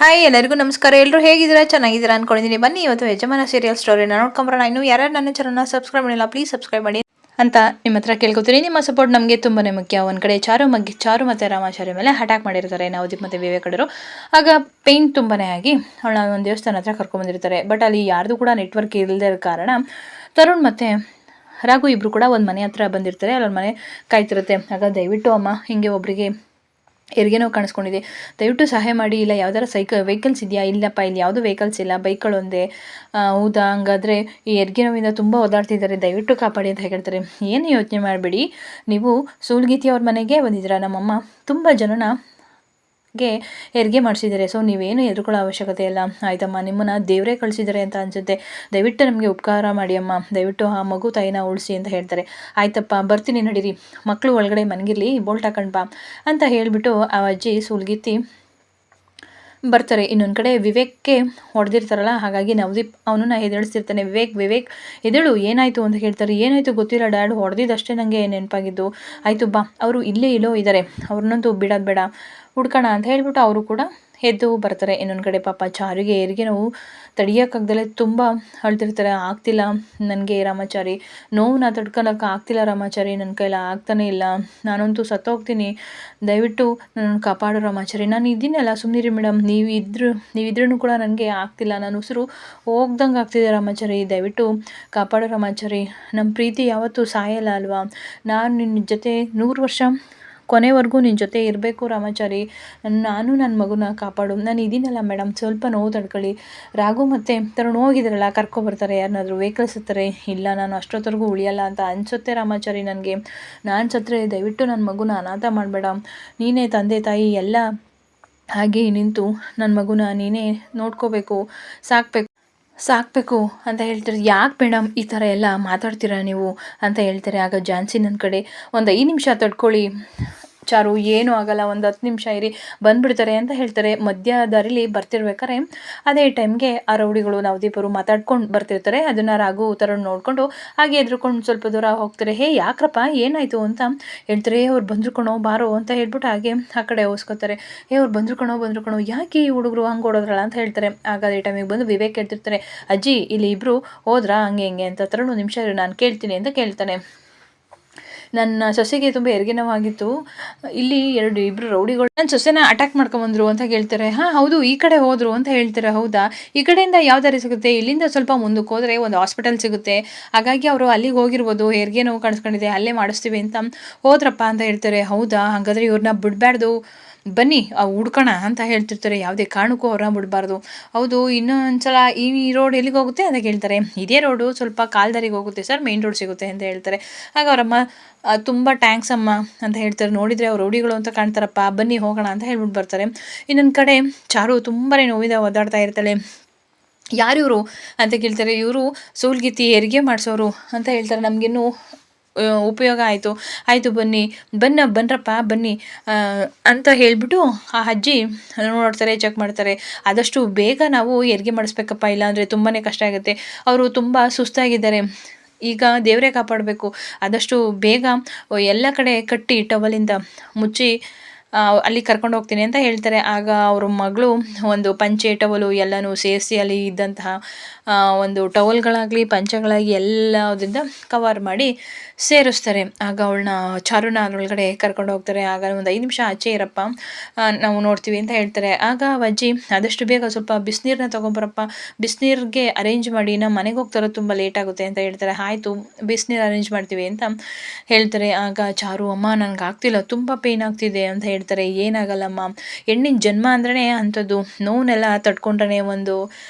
Hi ಎಲ್ಲರಿಗೂ ನಮಸ್ಕಾರ. ಎಲ್ಲರೂ ಹೇಗಿದ್ದೀರಾ? ಚೆನ್ನಾಗಿದ್ದೀರಾ ಅನ್ಕೊಂಡಿದ್ದೀನಿ. ಬನ್ನಿ ಇವತ್ತು ಯಜಮಾನ ಸೀರಿಯಲ್ ಸ್ಟೋರಿನ ನೋಡ್ಕೊಂಬರೋಣ. ಇನ್ನು ಯಾರ್ಯಾರು ನನ್ನ ಚಾನಲ್ನ ಸಬ್ಸ್ಕ್ರೈಬ್ ಮಾಡಿಲ್ಲ ಪ್ಲೀಸ್ ಸಬ್ಸ್ಕ್ರೈಬ್ ಮಾಡಿ ಅಂತ ನಿಮ್ಮ ಹತ್ರ ಕೇಳ್ಕೊತೀನಿ. ನಿಮ್ಮ ಸಪೋರ್ಟ್ ನಮಗೆ ತುಂಬಾ ಮುಖ್ಯ. ಒಂದು ಕಡೆ ಚಾರು ಮತ್ತು ರಾಮಾಚಾರ್ಯ ಮೇಲೆ ಅಟ್ಯಾಕ್ ಮಾಡಿರ್ತಾರೆ ನವದೀಪ್ ಮತ್ತು ವಿವೇಕಡರು. ಆಗ ಪೇಯ್ನ್ ತುಂಬಾ ಆಗಿ ಅವಳ ಒಂದು ದೇವಸ್ಥಾನ ಹತ್ರ ಕರ್ಕೊಂಡ್ಬಂದಿರ್ತಾರೆ. ಬಟ್ ಅಲ್ಲಿ ಯಾರ್ದು ಕೂಡ ನೆಟ್ವರ್ಕ್ ಇಲ್ಲದೇ ಇರೋ ಕಾರಣ ತರುಣ್ ಮತ್ತು ರಾಘು ಇಬ್ಬರು ಕೂಡ ಒಂದು ಮನೆ ಹತ್ರ ಬಂದಿರ್ತಾರೆ. ಅಲ್ಲೊಂದು ಮನೆ ಕಾಯ್ತಿರುತ್ತೆ. ಆಗ ದಯವಿಟ್ಟು ಅಮ್ಮ ಹಿಂಗೆ ಒಬ್ಬರಿಗೆ ಹೆರಿಗೆ ನೋವು ಕಾಣಿಸ್ಕೊಂಡಿದೆ, ದಯವಿಟ್ಟು ಸಹಾಯ ಮಾಡಿ. ಇಲ್ಲ ಯಾವ್ದಾರ ವೆಹಿಕಲ್ಸ್ ಇದೆಯಾ? ಇಲ್ಲಪ್ಪ ಇಲ್ಲಿ ಯಾವುದೂ ವೆಹಿಕಲ್ಸ್ ಇಲ್ಲ, ಬೈಕ್ಗಳು ಒಂದೇ. ಹೌದಾ, ಹಂಗಾದರೆ ಈ ಹೆರಿಗೆ ನೋವಿಂದ ತುಂಬ ಓದಾಡ್ತಿದ್ದಾರೆ, ದಯವಿಟ್ಟು ಕಾಪಾಡಿ ಅಂತ ಹೇಳ್ತಾರೆ. ಏನು ಯೋಚನೆ ಮಾಡಬೇಡಿ, ನೀವು ಸೂಲ್ಗೀತಿ ಅವ್ರ ಮನೆಗೆ ಬಂದಿದ್ದೀರಾ. ನಮ್ಮಮ್ಮ ತುಂಬ ಜನನ ಹೆರಿಗೆ ಮಾಡಿಸಿದ್ದಾರೆ, ಸೊ ನೀವೇನು ಹೆದರ್ಕೊಳ್ಳೋ ಅವಶ್ಯಕತೆ ಇಲ್ಲ ಆಯ್ತಮ್ಮ. ನಿಮ್ಮನ್ನು ದೇವರೇ ಕಳಿಸಿದ್ದಾರೆ ಅಂತ ಅನಿಸುತ್ತೆ, ದಯವಿಟ್ಟು ನಮಗೆ ಉಪಕಾರ ಮಾಡಿ ಅಮ್ಮ, ದಯವಿಟ್ಟು ಆ ಮಗು ತಾಯಿನ ಉಳಿಸಿ ಅಂತ ಹೇಳ್ತಾರೆ. ಆಯ್ತಪ್ಪ ಬರ್ತೀನಿ ನಡೀರಿ, ಮಕ್ಕಳು ಒಳಗಡೆ ಮನಗಿರ್ಲಿ, ಬೋಲ್ಟ್ ಹಾಕೊಂಡು ಬಾ ಅಂತ ಹೇಳಿಬಿಟ್ಟು ಆ ಅಜ್ಜಿ ಸೂಲ್ಗೀತಿ ಬರ್ತಾರೆ. ಇನ್ನೊಂದು ಕಡೆ ವಿವೇಕ್ಗೆ ಹೊಡೆದಿರ್ತಾರಲ್ಲ, ಹಾಗಾಗಿ ನವದೀಪ್ ಅವನನ್ನ ಎದ್ದೇಳಿಸ್ತಿರ್ತಾನೆ. ವಿವೇಕ್ ಎದ್ದೇಳು, ಏನಾಯಿತು ಅಂತ ಹೇಳ್ತಾರೆ. ಏನಾಯಿತು ಗೊತ್ತಿಲ್ಲ ಡ್ಯಾಡ್, ಹೊಡೆದಿದ್ದಷ್ಟೇ ನನಗೆ ನೆನಪಾಗಿದ್ದು. ಆಯಿತು ಬಾ, ಅವರು ಇಲ್ಲೇ ಇದ್ದಾರೆ, ಅವ್ರನ್ನಂತೂ ಬಿಡೋದು ಬೇಡ, ಹುಡ್ಕೋಣ ಅಂತ ಹೇಳ್ಬಿಟ್ಟು ಅವರು ಕೂಡ ಎದ್ದು ಬರ್ತಾರೆ. ಇನ್ನೊಂದು ಕಡೆ ಪಾಪ ಚಾರಿಗೆ ಹೆರಿಗೆ ನೋವು ತಡಿಯೋಕ್ಕಾಗ್ದಲೇ ತುಂಬ ಅಳ್ತಿರ್ತಾರೆ. ಆಗ್ತಿಲ್ಲ ನನಗೆ ರಾಮಾಚಾರಿ, ನೋವನ್ನ ತಡ್ಕೊಳಕ್ಕೆ ಆಗ್ತಿಲ್ಲ ರಾಮಾಚಾರಿ, ನನ್ನ ಕೈಲಿ ಆಗ್ತಾನೇ ಇಲ್ಲ, ನಾನಂತೂ ಸತ್ತೋಗ್ತೀನಿ, ದಯವಿಟ್ಟು ನನ್ನ ಕಾಪಾಡು ರಾಮಾಚಾರಿ. ನಾನು ಇದ್ದೀನಲ್ಲ, ಸುಮ್ಮನಿರಿ ಮೇಡಮ್, ನೀವಿದ್ರೂ ಕೂಡ ನನಗೆ ಆಗ್ತಿಲ್ಲ, ನಾನು ಉಸಿರು ಹೋಗ್ದಂಗೆ ಆಗ್ತಿದೆ ರಾಮಾಚಾರಿ, ದಯವಿಟ್ಟು ಕಾಪಾಡು ರಾಮಾಚಾರಿ, ನಮ್ಮ ಪ್ರೀತಿ ಯಾವತ್ತೂ ಸಾಯಲ್ಲ ಅಲ್ವಾ, ನಾನು ನಿನ್ನ ಜೊತೆ 100 ವರ್ಷ ಕೊನೆವರೆಗೂ ನಿನ್ನ ಜೊತೆ ಇರಬೇಕು ರಾಮಾಚಾರಿ, ನಾನು ನನ್ನ ಮಗುನ ಕಾಪಾಡು, ನಾನು ಇದೀನಲ್ಲ ಮೇಡಮ್, ಸ್ವಲ್ಪ ನೋವು ತಡ್ಕೊಳ್ಳಿ. ರಾಘು ಮತ್ತು ತರುಣ್ ಹೋಗಿದ್ದಾರಲ್ಲ, ಕರ್ಕೊಬರ್ತಾರೆ, ಯಾರನ್ನಾದರೂ ವೆಹಿಕಲ್ಸ್ ಹತ್ತಾರೆ. ಇಲ್ಲ ನಾನು ಅಷ್ಟೊತ್ತರೆಗೂ ಉಳಿಯಲ್ಲ ಅಂತ ಅನಿಸುತ್ತೆ ರಾಮಾಚಾರಿ ನನಗೆ, ನಾನು ಸತ್ತರೆ ದಯವಿಟ್ಟು ನನ್ನ ಮಗುನ ಅನಾಥ ಮಾಡಬೇಡ, ನೀನೇ ತಂದೆ ತಾಯಿ ಎಲ್ಲ ಹಾಗೆ ನಿಂತು ನನ್ನ ಮಗುನ ನೀನೇ ನೋಡ್ಕೋಬೇಕು, ಸಾಕಬೇಕು ಅಂತ ಹೇಳ್ತಾರೆ. ಯಾಕೆ ಮೇಡಮ್ ಈ ಥರ ಎಲ್ಲ ಮಾತಾಡ್ತೀರಾ ನೀವು ಅಂತ ಹೇಳ್ತಾರೆ. ಆಗ ಝಾನ್ಸಿ ನನ್ನ ಕಡೆ, ಒಂದು 5 ನಿಮಿಷ ತಡ್ಕೊಳ್ಳಿ ಚಾರು, ಏನೂ ಆಗಲ್ಲ, ಒಂದು 10 ನಿಮಿಷ ಇರಿ, ಬಂದುಬಿಡ್ತಾರೆ ಅಂತ ಹೇಳ್ತಾರೆ. ಮಧ್ಯ ದಾರಿಲಿ ಬರ್ತಿರ್ಬೇಕಾರೆ ಅದೇ ಟೈಮ್ಗೆ ಆ ರೌಡಿಗಳು ನವದೀಪರು ಮಾತಾಡ್ಕೊಂಡು ಬರ್ತಿರ್ತಾರೆ. ಅದನ್ನು ರಾಘು ತರುಣ್ ನೋಡಿಕೊಂಡು ಹಾಗೆ ಎದ್ರುಕೊಂಡು ಸ್ವಲ್ಪ ದೂರ ಹೋಗ್ತಾರೆ. ಹೇ ಯಾಕ್ರಪ್ಪ ಏನಾಯಿತು ಅಂತ ಹೇಳ್ತಾರೆ. ಅವ್ರು ಬಂದ್ರು ಕಣೋ ಬಾರೋ ಅಂತ ಹೇಳ್ಬಿಟ್ಟು ಹಾಗೆ ಆ ಕಡೆ ಹೋಸ್ಕೋತಾರೆ. ಅವ್ರು ಬಂದ್ರು ಕಣೋ, ಯಾಕೆ ಈ ಹುಡುಗರು ಹಂಗೆ ಓಡೋದ್ರಲ್ಲ ಅಂತ ಹೇಳ್ತಾರೆ. ಆಗ ಅದೇ ಟೈಮಿಗೆ ಬಂದು ವಿವೇಕ್ ಹೇಳ್ತಿರ್ತಾರೆ, ಅಜ್ಜಿ ಇಲ್ಲಿ ಇಬ್ಬರು ಹೋದ್ರಾ ಹಂಗೆ ಅಂತ. ತರುಣ್ ನಿಮಿಷ ನಾನು ಕೇಳ್ತೀನಿ ಅಂತ ಕೇಳ್ತಾನೆ. ನನ್ನ ಸೊಸೆಗೆ ತುಂಬ ಹೆರಿಗೆ ನೋವಾಗಿತ್ತು, ಇಲ್ಲಿ ಇಬ್ಬರು ರೌಡಿಗಳು ನನ್ನ ಸೊಸೆನ ಅಟ್ಯಾಕ್ ಮಾಡ್ಕೊಂಬಂದ್ರು ಅಂತ ಹೇಳ್ತಾರೆ. ಹಾಂ ಹೌದು, ಈ ಕಡೆ ಹೋದರು ಅಂತ ಹೇಳ್ತಾರೆ. ಹೌದಾ, ಈ ಕಡೆಯಿಂದ ಯಾವ ದಾರಿ ಸಿಗುತ್ತೆ? ಇಲ್ಲಿಂದ ಸ್ವಲ್ಪ ಮುಂದಕ್ಕೆ ಹೋದರೆ ಒಂದು ಹಾಸ್ಪಿಟಲ್ ಸಿಗುತ್ತೆ, ಹಾಗಾಗಿ ಅವರು ಅಲ್ಲಿಗೆ ಹೋಗಿರ್ಬೋದು, ಹೆರಿಗೆ ನೋವು ಕಾಣಿಸ್ಕೊಂಡಿದೆ, ಅಲ್ಲೇ ಮಾಡಿಸ್ತೀವಿ ಅಂತ ಹೋದ್ರಪ್ಪ ಅಂತ ಹೇಳ್ತಾರೆ. ಹೌದಾ, ಹಾಗಾದರೆ ಇವ್ರನ್ನ ಬಿಡಬಾರ್ದು, ಬನ್ನಿ ಹುಡ್ಕೋಣ ಅಂತ ಹೇಳ್ತಿರ್ತಾರೆ. ಯಾವುದೇ ಕಾರಣಕ್ಕೂ ಅವ್ರನ್ನ ಬಿಡಬಾರ್ದು. ಹೌದು, ಇನ್ನೊಂದ್ಸಲ ಈ ರೋಡ್ ಎಲ್ಲಿಗೆ ಹೋಗುತ್ತೆ ಅಂತ ಕೇಳ್ತಾರೆ. ಇದೇ ರೋಡು ಸ್ವಲ್ಪ ಕಾಲ್ದಾರಿಗೆ ಹೋಗುತ್ತೆ ಸರ್, ಮೇನ್ ರೋಡ್ ಸಿಗುತ್ತೆ ಅಂತ ಹೇಳ್ತಾರೆ. ಆಗ ಅವರಮ್ಮ ತುಂಬ ಟ್ಯಾಂಕ್ಸ್ ಅಮ್ಮ ಅಂತ ಹೇಳ್ತಾರೆ. ನೋಡಿದರೆ ಅವ್ರು ರೌಡಿಗಳು ಅಂತ ಕಾಣ್ತಾರಪ್ಪ, ಬನ್ನಿ ಹೋಗೋಣ ಅಂತ ಹೇಳ್ಬಿಟ್ಟು ಬರ್ತಾರೆ. ಇನ್ನೊಂದು ಕಡೆ ಚಾರು ತುಂಬಾ ನೋವಿದ ಒದ್ದಾಡ್ತಾ ಇರ್ತಾಳೆ. ಯಾರಿವರು ಅಂತ ಕೇಳ್ತಾರೆ. ಇವರು ಸೂಲ್ಗೀತಿ ಹೆರಿಗೆ ಮಾಡಿಸೋರು ಅಂತ ಹೇಳ್ತಾರೆ. ನಮಗಿನ್ನೂ ಉಪಯೋಗ ಆಯಿತು ಬನ್ರಪ್ಪ ಬನ್ನಿ ಅಂತ ಹೇಳಿಬಿಟ್ಟು ಆ ಅಜ್ಜಿ ನೋಡ್ತಾರೆ, ಚೆಕ್ ಮಾಡ್ತಾರೆ. ಆದಷ್ಟು ಬೇಗ ನಾವು ಹೆರಿಗೆ ಮಾಡಿಸ್ಬೇಕಪ್ಪ, ಇಲ್ಲಾಂದರೆ ತುಂಬಾ ಕಷ್ಟ ಆಗುತ್ತೆ, ಅವರು ತುಂಬ ಸುಸ್ತಾಗಿದ್ದಾರೆ, ಈಗ ದೇವರೇ ಕಾಪಾಡಬೇಕು, ಆದಷ್ಟು ಬೇಗ ಎಲ್ಲ ಕಡೆ ಕಟ್ಟಿ ಟವಲಿಂದ ಮುಚ್ಚಿ ಅಲ್ಲಿ ಕರ್ಕೊಂಡು ಹೋಗ್ತೀನಿ ಅಂತ ಹೇಳ್ತಾರೆ. ಆಗ ಅವ್ರ ಮಗಳು ಒಂದು ಪಂಚೆ ಟವಲು ಎಲ್ಲನೂ ಸೇರಿಸಿ ಅಲ್ಲಿ ಇದ್ದಂತಹ ಒಂದು ಟವಲ್ಗಳಾಗಲಿ ಪಂಚೆಗಳಾಗಿ ಎಲ್ಲದಿಂದ ಕವರ್ ಮಾಡಿ ಸೇರಿಸ್ತಾರೆ. ಆಗ ಅವಳನ್ನ ಚಾರುನ ಅದರೊಳಗಡೆ ಕರ್ಕೊಂಡು ಹೋಗ್ತಾರೆ. ಆಗ ಒಂದು 5 ನಿಮಿಷ ಆಚೆ ಇರಪ್ಪ, ನಾವು ನೋಡ್ತೀವಿ ಅಂತ ಹೇಳ್ತಾರೆ. ಆಗ ಅಜ್ಜಿ ಆದಷ್ಟು ಬೇಗ ಸ್ವಲ್ಪ ಬಿಸಿನೀರನ್ನ ತೊಗೊಂಬರಪ್ಪ, ಬಿಸಿನೀರಿಗೆ ಅರೇಂಜ್ ಮಾಡಿ, ನಮ್ಮ ಮನೆಗೆ ಹೋಗ್ತಾರೋ ತುಂಬ ಲೇಟ್ ಆಗುತ್ತೆ ಅಂತ ಹೇಳ್ತಾರೆ. ಆಯಿತು, ಬಿಸಿನೀರು ಅರೇಂಜ್ ಮಾಡ್ತೀವಿ ಅಂತ ಹೇಳ್ತಾರೆ. ಆಗ ಚಾರು, ಅಮ್ಮ ನನಗೆ ಆಗ್ತಿಲ್ಲ, ತುಂಬ ಪೇಯ್ನ್ ಆಗ್ತಿದೆ ಅಂತ ಹೇಳ್ತಾರೆ. ಏನಾಗಲ್ಲಮ್ಮ, ಹೆಣ್ಣಿನ ಜನ್ಮ ಅಂದ್ರೇ ಅಂಥದ್ದು, ನೋವನ್ನೆಲ್ಲ ತಡ್ಕೊಂಡ್ರೆ ಒಂದು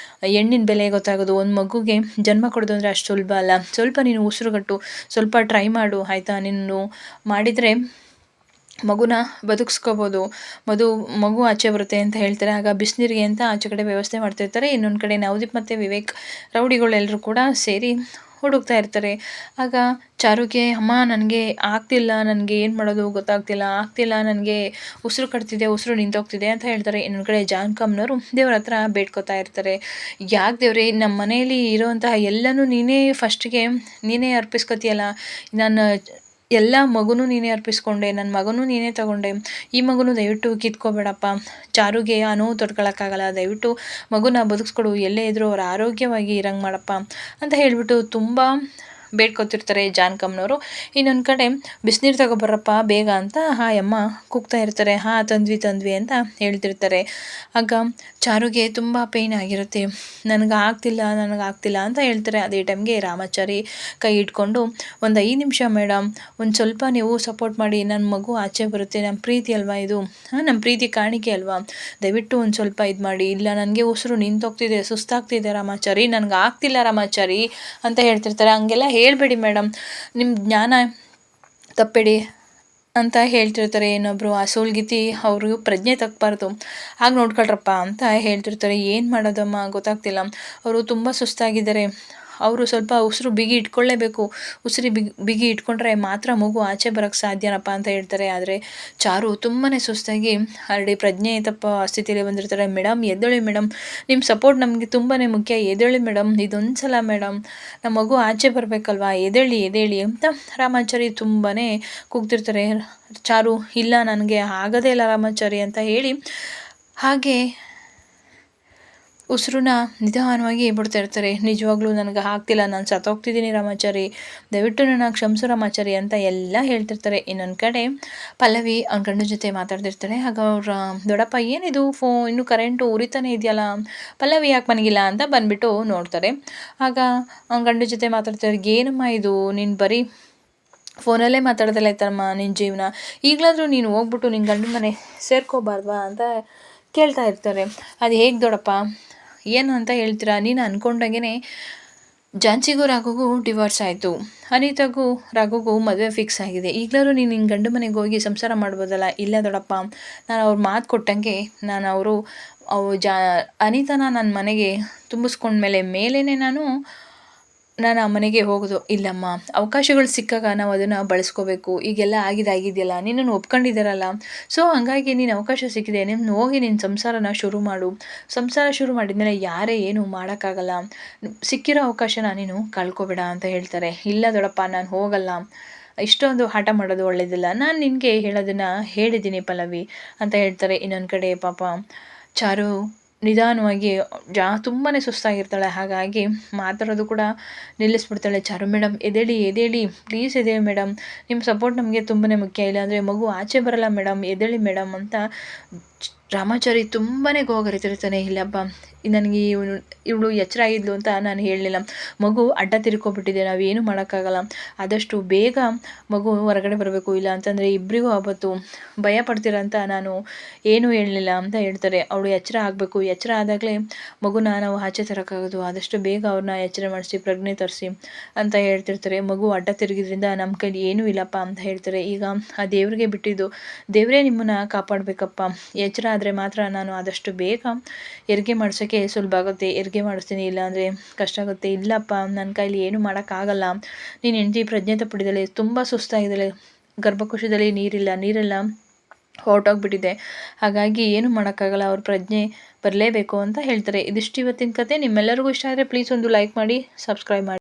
ಹೆಣ್ಣಿನ ಬೆಲೆ ಗೊತ್ತಾಗೋದು. ಒಂದು ಮಗುಗೆ ಜನ್ಮ ಕೊಡೋದು ಅಂದರೆ ಅಷ್ಟು ಸುಲಭ ಅಲ್ಲ, ಸ್ವಲ್ಪ ನೀನು ಉಸಿರುಗಟ್ಟು, ಸ್ವಲ್ಪ ಟ್ರೈ ಮಾಡು ಆಯಿತಾ, ನೀನು ಮಾಡಿದರೆ ಮಗುನ ಬದುಕಿಸ್ಕೋಬೋದು, ಮಗು ಆಚೆ ಬರುತ್ತೆ ಅಂತ ಹೇಳ್ತಾರೆ. ಆಗ ಬಿಸಿನೀರಿಗೆ ಅಂತ ಆಚೆ ಕಡೆ ವ್ಯವಸ್ಥೆ ಮಾಡ್ತಿರ್ತಾರೆ. ಇನ್ನೊಂದು ಕಡೆ ನವದೀಪ್ ಮತ್ತು ವಿವೇಕ್ ರೌಡಿಗಳೆಲ್ಲರೂ ಕೂಡ ಸೇರಿ ಹುಡುಕ್ತಾ ಇರ್ತಾರೆ. ಆಗ ಚಾರುಗೆ, ಅಮ್ಮ ನನಗೆ ಆಗ್ತಿಲ್ಲ, ನನಗೆ ಏನು ಮಾಡೋದು ಆಗ್ತಿಲ್ಲ, ನನಗೆ ಉಸಿರು ಕಟ್ತಿದೆ, ಉಸಿರು ನಿಂತೋಗ್ತಿದೆ ಅಂತ ಹೇಳ್ತಾರೆ. ಇನ್ನೊಂದು ಕಡೆ ಜಾನ್ಕಮ್ನವರು ದೇವ್ರ ಹತ್ರ ಬೇಡ್ಕೊತಾ ಇರ್ತಾರೆ. ಯಾಕೆ ದೇವ್ರೆ, ನಮ್ಮ ಮನೆಯಲ್ಲಿ ಇರೋವಂತಹ ಎಲ್ಲನೂ ನೀನೇ ಫಸ್ಟಿಗೆ ನೀನೇ ಅರ್ಪಿಸ್ಕೊತೀಯಲ್ಲ, ನಾನು ಎಲ್ಲ ಮಗುನೂ ನೀನೇ ಅರ್ಪಿಸ್ಕೊಂಡೆ, ನನ್ನ ಮಗನೂ ನೀನೇ ತಗೊಂಡೆ, ಈ ಮಗುನೂ ದಯವಿಟ್ಟು ಕಿತ್ಕೋಬೇಡಪ್ಪ, ಚಾರುಗೆ ಆ ನೋವು ತಡ್ಕೊಳಕ್ಕಾಗಲ್ಲ, ದಯವಿಟ್ಟು ಮಗುನ ಬದುಕಿಸ್ಕೊಡು, ಎಲ್ಲೇ ಇದ್ರೂ ಅವ್ರು ಆರೋಗ್ಯವಾಗಿ ಇರಂಗೆ ಮಾಡಪ್ಪ ಅಂತ ಹೇಳಿಬಿಟ್ಟು ತುಂಬ ಬೇಡ್ಕೊತಿರ್ತಾರೆ ಜಾನಕಮ್ಮನವರು. ಇನ್ನೊಂದು ಕಡೆ ಬಿಸಿನೀರು ತಗೊಬರ್ರಪ್ಪ ಬೇಗ ಅಂತ ಅಮ್ಮ ಕೂಗ್ತಾ ಇರ್ತಾರೆ. ತಂದ್ವಿ ಅಂತ ಹೇಳ್ತಿರ್ತಾರೆ. ಆಗ ಚಾರುಗೆ ತುಂಬ ಪೇಯ್ನ್ ಆಗಿರುತ್ತೆ. ನನಗಾಗ್ತಿಲ್ಲ ಅಂತ ಹೇಳ್ತಾರೆ. ಅದೇ ಟೈಮ್ಗೆ ರಾಮಾಚಾರಿ ಕೈ ಇಟ್ಕೊಂಡು, ಒಂದು 5 ನಿಮಿಷ ಮೇಡಮ್, ಒಂದು ಸ್ವಲ್ಪ ನೀವು ಸಪೋರ್ಟ್ ಮಾಡಿ, ನನ್ನ ಮಗು ಆಚೆ ಬರುತ್ತೆ, ನಮ್ಮ ಪ್ರೀತಿ ಅಲ್ವಾ ಇದು, ನಮ್ಮ ಪ್ರೀತಿ ಕಾಣಿಕೆ ಅಲ್ವಾ, ದಯವಿಟ್ಟು ಒಂದು ಸ್ವಲ್ಪ ಇದು ಮಾಡಿ, ಇಲ್ಲ ನನಗೆ ಉಸಿರು ನಿಂತೋಗ್ತಿದೆ, ಸುಸ್ತಾಗ್ತಿದೆ ರಾಮಾಚಾರಿ, ನನಗಾಗ್ತಿಲ್ಲ ರಾಮಾಚಾರಿ ಅಂತ ಹೇಳ್ತಿರ್ತಾರೆ. ಹಂಗೆಲ್ಲ ಹೇಳಬೇಡಿ ಮೇಡಮ್, ನಿಮ್ಮ ಜ್ಞಾನ ತಪ್ಪಬೇಡಿ ಅಂತ ಹೇಳ್ತಿರ್ತಾರೆ. ಇನ್ನೊಬ್ಬರು ಆ ಸೋಲ್ಗಿತಿ ಅವ್ರಿಗೂ ಪ್ರಜ್ಞೆ ತಪ್ಪಬಾರ್ದು, ಆಗ ನೋಡ್ಕೊಳ್ರಪ್ಪ ಅಂತ ಹೇಳ್ತಿರ್ತಾರೆ. ಏನು ಮಾಡೋದಮ್ಮ ಗೊತ್ತಾಗ್ತಿಲ್ಲ, ಅವರು ತುಂಬ ಸುಸ್ತಾಗಿದ್ದಾರೆ, ಅವರು ಸ್ವಲ್ಪ ಉಸಿರು ಬಿಗಿ ಇಟ್ಕೊಳ್ಳೇಬೇಕು, ಉಸಿರು ಬಿಗಿ ಇಟ್ಕೊಂಡ್ರೆ ಮಾತ್ರ ಮಗು ಆಚೆ ಬರೋಕ್ಕೆ ಸಾಧ್ಯನಪ್ಪ ಅಂತ ಹೇಳ್ತಾರೆ. ಆದರೆ ಚಾರು ತುಂಬಾ ಸುಸ್ತಾಗಿ ಆಲ್ರೆಡಿ ಪ್ರಜ್ಞೆ ತಪ್ಪ ಸ್ಥಿತಿಯಲ್ಲಿ ಬಂದಿರ್ತಾರೆ. ಮೇಡಮ್ ಎದ್ದೇಳಿ ಮೇಡಮ್, ನಿಮ್ಮ ಸಪೋರ್ಟ್ ನಮಗೆ ತುಂಬಾ ಮುಖ್ಯ, ಎದ್ದೇಳಿ ಮೇಡಮ್, ಇದೊಂದು ಸಲ ಮೇಡಮ್, ನಮ್ಮ ಮಗು ಆಚೆ ಬರಬೇಕಲ್ವಾ, ಎದ್ದೇಳಿ ಅಂತ ರಾಮಾಚಾರಿ ತುಂಬಾ ಕೂಗ್ತಿರ್ತಾರೆ. ಚಾರು ಇಲ್ಲ ನನಗೆ ಆಗೋದೇ ಇಲ್ಲ ರಾಮಾಚಾರಿ ಅಂತ ಹೇಳಿ ಹಾಗೆ ಉಸಿರನ್ನ ನಿಧಾನವಾಗಿ ಬಿಡ್ತಾ ಇರ್ತಾರೆ. ನಿಜವಾಗ್ಲೂ ನನಗೆ ಆಗ್ತಿಲ್ಲ, ನಾನು ಸತ್ತೋಗ್ತಿದ್ದೀನಿ ರಾಮಾಚಾರಿ, ದಯವಿಟ್ಟು ನನ್ನ ಕ್ಷಮಿಸು ರಾಮಾಚಾರಿ ಅಂತ ಎಲ್ಲ ಹೇಳ್ತಿರ್ತಾರೆ. ಇನ್ನೊಂದು ಕಡೆ ಪಲ್ಲವಿ ಅವ್ನ ಗಂಡ ಜೊತೆ ಮಾತಾಡ್ತಿರ್ತಾಳೆ. ಆಗ ಅವ್ರ ದೊಡ್ಡಪ್ಪ ಏನಿದು ಇನ್ನೂ ಕರೆಂಟು ಉರಿತಾನೆ ಇದೆಯಲ್ಲ, ಪಲ್ಲವಿ ಯಾಕೆ ಮನಗಿಲ್ಲ ಅಂತ ಬಂದುಬಿಟ್ಟು ನೋಡ್ತಾರೆ. ಆಗ ಅವ್ನ ಗಂಡ ಜೊತೆ ಮಾತಾಡ್ತಾರೆ. ಏನಮ್ಮ ಇದು, ನೀನು ಬರೀ ಫೋನಲ್ಲೇ ಮಾತಾಡ್ದಲ್ಲ ಆಯ್ತಮ್ಮ ನಿನ್ನ ಜೀವನ, ಈಗಲಾದರೂ ನೀನು ಹೋಗ್ಬಿಟ್ಟು ನಿನ್ನ ಗಂಡನ ಮನೆ ಸೇರ್ಕೋಬಾರ್ವಾ ಅಂತ ಕೇಳ್ತಾ ಇರ್ತಾರೆ. ಅದು ಹೇಗೆ ದೊಡ್ಡಪ್ಪ, ಏನು ಅಂತ ಹೇಳ್ತೀರಾ, ನೀನು ಅಂದ್ಕೊಂಡಾಗೇ ಝಾನ್ಸಿಗೂ ರಾಘುಗೂ ಡಿವೋರ್ಸ್ ಆಯಿತು, ಅನಿತಾಗೂ ರಾಘುಗೂ ಮದುವೆ ಫಿಕ್ಸ್ ಆಗಿದೆ, ಈಗಲಾದ್ರೂ ನೀನು ನಿನ್ನ ಗಂಡ ಮನೆಗೆ ಹೋಗಿ ಸಂಸಾರ ಮಾಡ್ಬೋದಲ್ಲ. ಇಲ್ಲ ದೊಡ್ಡಪ್ಪ, ನಾನು ಅವ್ರು ಮಾತು ಕೊಟ್ಟಂಗೆ ನಾನು ಅನಿತಾನ ನನ್ನ ಮನೆಗೆ ತುಂಬಿಸ್ಕೊಂಡ್ಮೇಲೆ ನಾನು ಆ ಮನೆಗೆ ಹೋಗೋದು. ಇಲ್ಲಮ್ಮ, ಅವಕಾಶಗಳು ಸಿಕ್ಕಾಗ ನಾವು ಅದನ್ನು ಬಳಸ್ಕೋಬೇಕು, ಈಗೆಲ್ಲ ಆಗಿದೆಯಲ್ಲ, ನಿನ್ನನ್ನು ಒಪ್ಕೊಂಡಿದ್ದಾರಲ್ಲ, ಸೊ ಹಾಗಾಗಿ ನೀನು ಅವಕಾಶ ಸಿಕ್ಕಿದೆ, ನೀನು ಹೋಗಿ ನಿನ್ನ ಸಂಸಾರನ ಶುರು ಮಾಡು, ಸಂಸಾರ ಶುರು ಮಾಡಿದ್ಮೇಲೆ ಯಾರೇ ಏನು ಮಾಡೋಕ್ಕಾಗಲ್ಲ, ಸಿಕ್ಕಿರೋ ಅವಕಾಶನ ನೀನು ಕಳ್ಕೊಬೇಡ ಅಂತ ಹೇಳ್ತಾರೆ. ಇಲ್ಲ ದೊಡ್ಡಪ್ಪ, ನಾನು ಹೋಗಲ್ಲ, ಇಷ್ಟೊಂದು ಹಠ ಮಾಡೋದು ಒಳ್ಳೇದಿಲ್ಲ, ನಾನು ನಿನಗೆ ಹೇಳೋದನ್ನು ಹೇಳಿದ್ದೀನಿ ಪಲ್ಲವಿ ಅಂತ ಹೇಳ್ತಾರೆ. ಇನ್ನೊಂದು ಕಡೆ ಪಾಪ ಚಾರು ನಿಧಾನವಾಗಿ ತುಂಬಾ ಸುಸ್ತಾಗಿರ್ತಾಳೆ. ಹಾಗಾಗಿ ಮಾತಾಡೋದು ಕೂಡ ನಿಲ್ಲಿಸ್ಬಿಡ್ತಾಳೆ. ಚಾರು ಮೇಡಮ್ ಎದ್ದೇಳಿ ಪ್ಲೀಸ್ ಎದ್ದೇಳಿ ಮೇಡಮ್, ನಿಮ್ಮ ಸಪೋರ್ಟ್ ನಮಗೆ ತುಂಬಾ ಮುಖ್ಯ, ಇಲ್ಲಾಂದರೆ ಮಗು ಆಚೆ ಬರಲ್ಲ ಮೇಡಮ್, ಎದ್ದೇಳಿ ಮೇಡಮ್ ಅಂತ ರಾಮಾಚಾರಿ ತುಂಬಾ ಗೋಗರಿತಿರ್ತಾನೆ. ಇಲ್ಲಪ್ಪ, ನನಗೆ ಇವಳು ಎಚ್ಚರ ಆಗಿದ್ಲು ಅಂತ ನಾನು ಹೇಳಲಿಲ್ಲ, ಮಗು ಅಡ್ಡ ತಿರ್ಕೊಬಿಟ್ಟಿದೆ, ನಾವೇನು ಮಾಡೋಕ್ಕಾಗಲ್ಲ, ಆದಷ್ಟು ಬೇಗ ಮಗು ಹೊರಗಡೆ ಬರಬೇಕು, ಇಲ್ಲ ಅಂತಂದರೆ ಇಬ್ಬರಿಗೂ ಆವತ್ತು ಭಯ ಪಡ್ತೀರಂತ ನಾನು ಏನೂ ಹೇಳಲಿಲ್ಲ ಅಂತ ಹೇಳ್ತಾರೆ. ಅವಳು ಎಚ್ಚರ ಆಗಬೇಕು, ಎಚ್ಚರ ಆದಾಗಲೇ ಮಗುನ ನಾವು ಆಚೆ ತರೋಕ್ಕಾಗೋದು, ಆದಷ್ಟು ಬೇಗ ಅವ್ರನ್ನ ಎಚ್ಚರ ಮಾಡಿಸಿ ಪ್ರಜ್ಞೆ ತರಿಸಿ ಅಂತ ಹೇಳ್ತಿರ್ತಾರೆ. ಮಗು ಅಡ್ಡ ತಿರುಗಿದ್ರಿಂದ ನಮ್ಮ ಕೈಲಿ ಏನೂ ಇಲ್ಲಪ್ಪ ಅಂತ ಹೇಳ್ತಾರೆ. ಈಗ ಆ ದೇವ್ರಿಗೆ ಬಿಟ್ಟಿದ್ದು, ದೇವರೇ ನಿಮ್ಮನ್ನು ಕಾಪಾಡಬೇಕಪ್ಪ, ಎಚ್ಚರ ಆದರೆ ಮಾತ್ರ ನಾನು ಆದಷ್ಟು ಬೇಗ ಹೆರಿಗೆ ಮಾಡಿಸೋಕ್ಕೆ ಸುಲಭ ಆಗುತ್ತೆ, ಹೆರಿಗೆ ಮಾಡಿಸ್ತೀನಿ, ಇಲ್ಲಾಂದರೆ ಕಷ್ಟ ಆಗುತ್ತೆ. ಇಲ್ಲಪ್ಪ, ನನ್ನ ಕೈಲಿ ಏನು ಮಾಡೋಕ್ಕಾಗಲ್ಲ, ನೀನು ಹೆಂಡತಿ ಪ್ರಜ್ಞೆ ತಪ್ಪಿದ್ದಾಳೆ, ತುಂಬ ಸುಸ್ತಾಗಿದ್ದಾಳೆ, ಗರ್ಭಕೋಶದಲ್ಲಿ ನೀರೆಲ್ಲ ಹೊರಟೋಗ್ಬಿಟ್ಟಿದೆ, ಹಾಗಾಗಿ ಏನು ಮಾಡೋಕ್ಕಾಗಲ್ಲ, ಅವ್ರ ಪ್ರಜ್ಞೆ ಬರಲೇಬೇಕು ಅಂತ ಹೇಳ್ತಾರೆ. ಇದಿಷ್ಟು ಇವತ್ತಿನ ಕತೆ. ನಿಮ್ಮೆಲ್ಲರಿಗೂ ಇಷ್ಟ ಆದರೆ ಪ್ಲೀಸ್ ಒಂದು ಲೈಕ್ ಮಾಡಿ, ಸಬ್ಸ್ಕ್ರೈಬ್ ಮಾಡಿ.